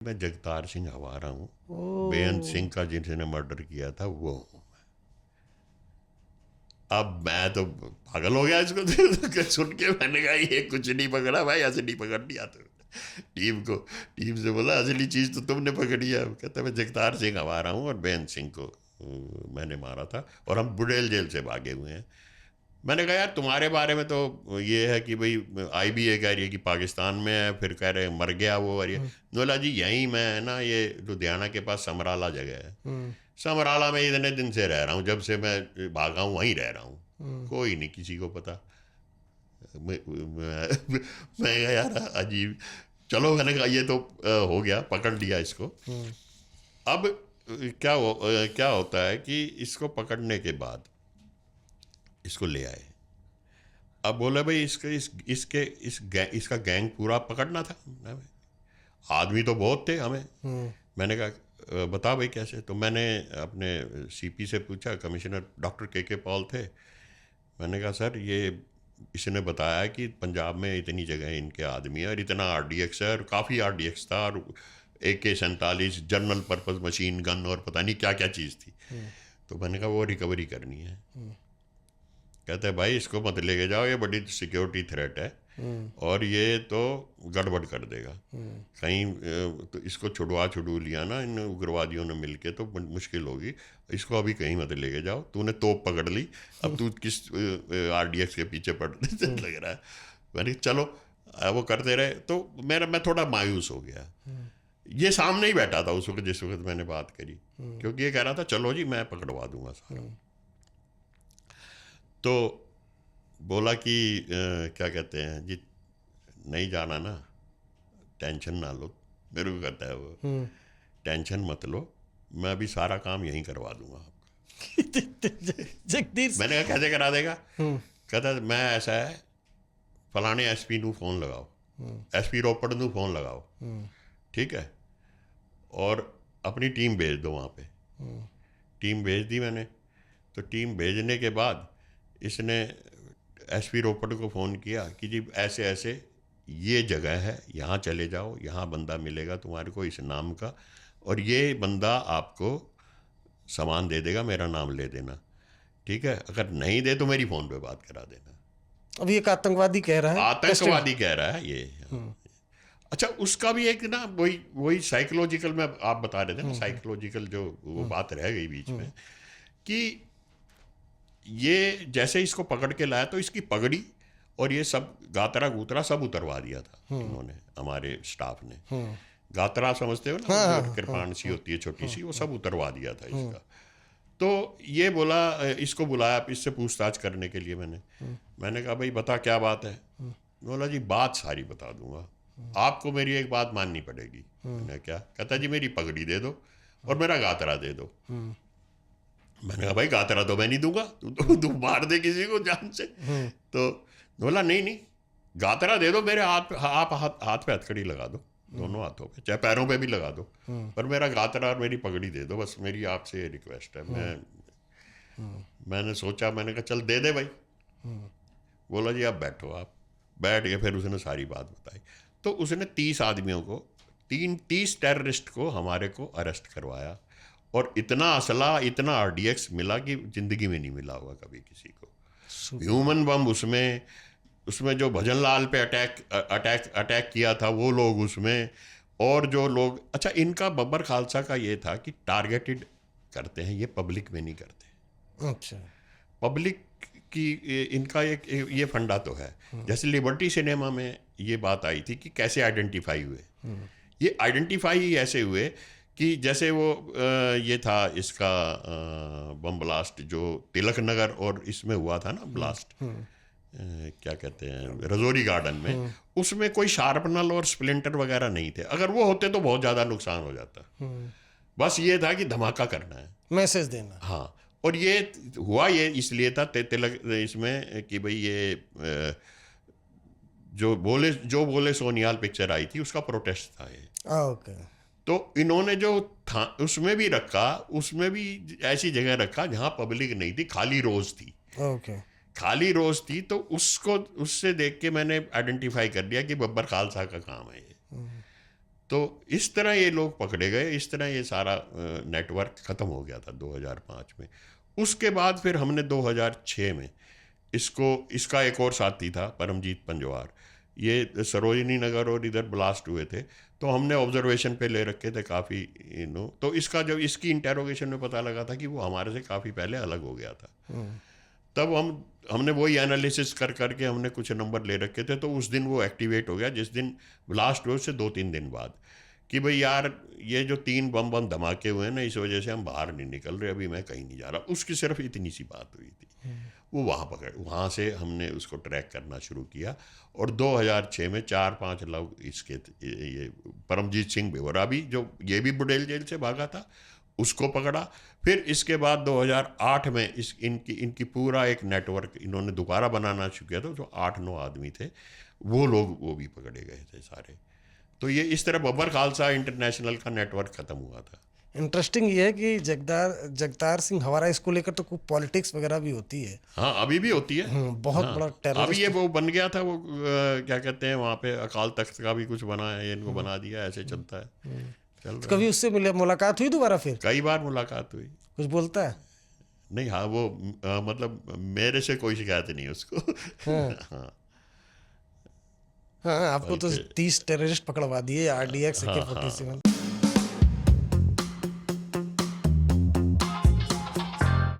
मैं जगतार सिंह हवारा हूँ, बेअंत ओ। सिंह का जिसने मर्डर किया था वो हूँ। अब मैं तो पागल हो गया इसको सुन के। मैंने कहा ये कुछ नहीं पकड़ा भाई, असली पकड़ लिया तो टीम से बोला असली चीज़ तो तुमने पकड़ी है। कहता मैं जगतार सिंह हवारा हूँ और बेअंत सिंह को मैंने मारा था और हम बुड़ेल जेल से भागे हुए हैं। मैंने कहा यार तुम्हारे बारे में तो ये है कि भाई IBA कह रही है कि पाकिस्तान में है, फिर कह रहे हैं मर गया वो, और ये बोला जी यहीं मैं है ना, ये लुधियाना के पास समराला जगह है, समराला में इतने दिन से रह रहा हूँ, जब से मैं भागा हूँ वहीं रह रहा हूँ, कोई नहीं किसी को पता। मैं कहा यार अजीब। चलो मैंने कहा ये तो हो गया, पकड़ लिया इसको। अब क्या होता है कि इसको पकड़ने के बाद इसको ले आए। अब बोले भाई इसका गैंग पूरा पकड़ना था। आदमी तो बहुत थे हमें। मैंने कहा बता भाई कैसे। तो मैंने अपने CP से पूछा, कमिश्नर डॉक्टर KK पॉल थे। मैंने कहा सर ये इसने बताया कि पंजाब में इतनी जगह इनके आदमी है और इतना RDX है, और काफ़ी RDX था, और AK-47 general purpose machine gun और पता नहीं क्या क्या चीज़ थी। तो मैंने कहा वो रिकवरी करनी है। कहते हैं भाई इसको मत लेके जाओ, ये बड़ी सिक्योरिटी थ्रेट है और ये तो गड़बड़ कर देगा कहीं, तो इसको छुड़ू लिया ना इन उग्रवादियों ने मिलके तो मुश्किल होगी, इसको अभी कहीं मत लेके जाओ, तूने तोप पकड़ ली, अब तू किस RDX के पीछे पड़ लग रहा है। मैंने चलो वो करते रहे। तो मैं थोड़ा मायूस हो गया। ये सामने ही बैठा था उस वक्त जिस वक्त मैंने बात करी, क्योंकि ये कह रहा था चलो जी मैं पकड़वा दूंगा सारा। तो बोला कि क्या कहते हैं जी, नहीं जाना ना, टेंशन ना लो। मेरे को कहता है वो टेंशन मत लो, मैं अभी सारा काम यहीं करवा दूंगा आपका। जगदीर। मैंने कहा कैसे करा देगा? कहता मैं ऐसा है, फलाने SP नू फ़ोन लगाओ, SP रोपड़ नू फ़ोन लगाओ, ठीक है, और अपनी टीम भेज दो वहाँ पे। टीम भेज दी मैंने। तो टीम भेजने के बाद इसने SP रोपड़ को फ़ोन किया कि जी ऐसे ऐसे ये जगह है, यहाँ चले जाओ, यहाँ बंदा मिलेगा तुम्हारे को इस नाम का, और ये बंदा आपको सामान दे देगा, मेरा नाम ले देना, ठीक है, अगर नहीं दे तो मेरी फ़ोन पे बात करा देना। अब ये एक आतंकवादी कह रहा है, ट्रस्टेड। आतंकवादी कह रहा है ये। अच्छा उसका भी एक ना वही वही साइकोलॉजिकल में आप बता रहे थे ना, साइकोलॉजिकल जो वो बात रह गई बीच में, कि ये जैसे इसको पकड़ के लाया तो इसकी पगड़ी और ये सब गातरा गूतरा सब उतरवा दिया था इन्होंने, हमारे स्टाफ ने। गातरा समझते हो ना, जो कृपाण सी होती है छोटी सी, वो सब उतरवा दिया था इसका। तो ये बोला, इसको बुलाया इससे पूछताछ करने के लिए। मैंने कहा भाई बता क्या बात है? बोला जी बात सारी बता दूंगा, आपको मेरी एक बात माननी पड़ेगी। मैंने क्या? कहता जी मेरी पगड़ी दे दो और मेरा गातरा दे दो। मैंने कहा भाई गातरा तो मैं नहीं दूंगा, तू मार दे किसी को जान से। तो बोला नहीं नहीं, गातरा दे दो, मेरे हाथ पे हथकड़ी लगा दो, दोनों हाथों पे, चाहे पैरों पे भी लगा दो, पर मेरा गातरा और मेरी पगड़ी दे दो, बस मेरी आपसे रिक्वेस्ट है। मैंने सोचा, मैंने कहा चल दे दे भाई। बोला जी आप बैठो। आप बैठ गए, फिर उसने सारी बात बताई। तो उसने 30 आदमियों को, 30 टेररिस्ट को हमारे को अरेस्ट करवाया, और इतना असला, इतना RDX मिला कि ज़िंदगी में नहीं मिला होगा कभी किसी को। ह्यूमन बम उसमें, उसमें जो भजन लाल पे अटैक किया था वो लोग उसमें, और जो लोग, अच्छा इनका बब्बर खालसा का ये था कि टारगेटेड करते हैं, ये पब्लिक में नहीं करते। अच्छा। पब्लिक की इनका एक ये फंडा तो है। जैसे लिबर्टी सिनेमा में ये बात आई थी कि कैसे आइडेंटिफाई हुए। ये आइडेंटिफाई ही ऐसे हुए कि जैसे वो ये था इसका बम ब्लास्ट जो तिलक नगर और इसमें हुआ था ना ब्लास्ट, क्या कहते हैं, रजौरी गार्डन में, उसमें कोई शार्पनल और स्प्लिंटर वगैरह नहीं थे। अगर वो होते तो बहुत ज़्यादा नुकसान हो जाता। बस ये था कि धमाका करना है, मैसेज देना। हाँ। और ये हुआ ये इसलिए था तिलक इसमें कि भाई ये जो बोले सोनियाल पिक्चर आई थी उसका प्रोटेस्ट था ये। ओके। तो इन्होंने जो था उसमें भी रखा, उसमें भी ऐसी जगह रखा जहाँ पब्लिक नहीं थी, खाली रोज थी। ओके। खाली रोज थी, तो उसको उससे देख के मैंने आइडेंटिफाई कर लिया कि बब्बर खालसा का काम है ये। तो इस तरह ये लोग पकड़े गए, इस तरह ये सारा नेटवर्क ख़त्म हो गया था 2005 में। उसके बाद फिर हमने 2006 में इसका एक और साथी था परमजीत पंजवार, ये सरोजिनी नगर और इधर ब्लास्ट हुए थे, तो हमने ऑब्जर्वेशन पे ले रखे थे काफ़ी, तो इसका जब इसकी इंटेरोगेशन में पता लगा था कि वो हमारे से काफ़ी पहले अलग हो गया था। तब हमने वही एनालिसिस करके हमने कुछ नंबर ले रखे थे, तो उस दिन वो एक्टिवेट हो गया जिस दिन ब्लास्ट हुए, उससे 2-3 दिन बाद, कि भाई यार ये जो 3 बम धमाके हुए हैं ना, इस वजह से हम बाहर नहीं निकल रहे, अभी मैं कहीं नहीं जा रहा। उसकी सिर्फ इतनी सी बात हुई थी। वो वहाँ से हमने उसको ट्रैक करना शुरू किया, और 2006 में 4-5 लोग इसके ये परमजीत सिंह बेवरा भी, जो ये भी बुडेल जेल से भागा था, उसको पकड़ा। फिर इसके बाद 2008 में इनकी पूरा एक नेटवर्क इन्होंने दोबारा बनाना शुरू किया था, जो 8-9 आदमी थे, वो भी पकड़े गए थे सारे। तो ये इस तरह बब्बर खालसा इंटरनेशनल का नेटवर्क ख़त्म हुआ था। इंटरेस्टिंग ये है कि जगतार सिंह हवारा, इसको लेकर तो कुछ पॉलिटिक्स वगैरह भी होती है। हाँ, अभी भी होती है। बहुत हाँ, बड़ा टेररिस्ट। अभी ये वो बन गया था, वो क्या कहते हैं, वहाँ पे अकाल तख्त का भी कुछ बना है, इनको बना दिया, ऐसे चलता है, चल रहा है। कभी उससे मुलाकात हुई दोबारा? फिर कई बार मुलाकात हुई। कुछ बोलता है? नहीं, हाँ, वो मतलब मेरे से कोई शिकायत नहीं उसको। हाँ हाँ, आपको तो 30 टेररिस्ट पकड़वा दिए RDX AK-47।